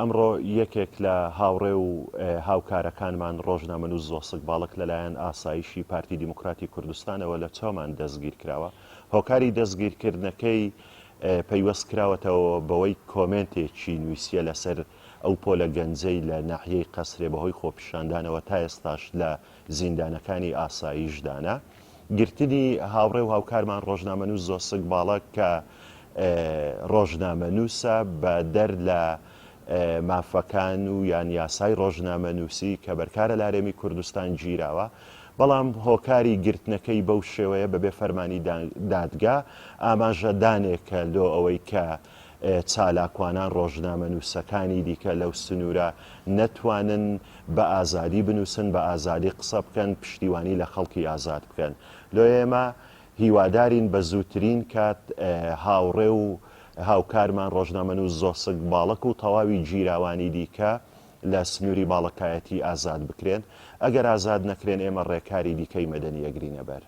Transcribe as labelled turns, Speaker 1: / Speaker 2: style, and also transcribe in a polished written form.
Speaker 1: ئەمڕۆ یەکێک لە هاوڕێ و هاوکارەکانمان ڕۆژنامەنووس زۆسک باڵک لەلایەن ئاسایشی پارتی دیموکراتی کوردستانەوە لە چۆمان دەستگیر کراوە. هۆکاری دەستگیرکردنەکەی پەیوەست کراوەتەوە بەوەی کۆمنتێکی نووسیە لەسەر ئەو پۆلە گەنجەی لە ناحیەی قەسرێ بەهۆی خۆپیشاندانەوە تا ئێستاش لە زیندانەکانی ئاسایشدانە. گرتنی هاوڕێ و هاوکارمان ڕۆژنامەنووس زۆسک باڵک کە ڕۆژنامەنووسە بە دەر لە مافەکان و یان یاسای ڕۆژنامەنووسی کە بەرکارە لە هەرێمی کوردستان گیراوە، بەڵام هۆکاری گرتنەکەی بەو شێوەیە بەبێ فەرمانی دادگا ئاماژەدانێکە لۆ ئەوەی کە چالاکوانان ڕۆژنامەنووسەکانی دیکە لەو سنوورە نەتوانن بە ئازادی بنووسن، بە ئازادی قسە بکەن، پشتیوانی لە خەڵکی ئازاد بکەن. لۆ ئێمە هیوادارین بە زووترین کات هاوڕێ و هاوکارمان ڕۆژنامەنووس زۆسک باڵک و تەواوی گیراوانی دیکە لە سنووری باڵەکایەتی ئازاد بکرێن. ئەگەر ئازاد نەکرێن ئێمە ڕێکاری دیکەی مەدەنی ئەگرینە بەر.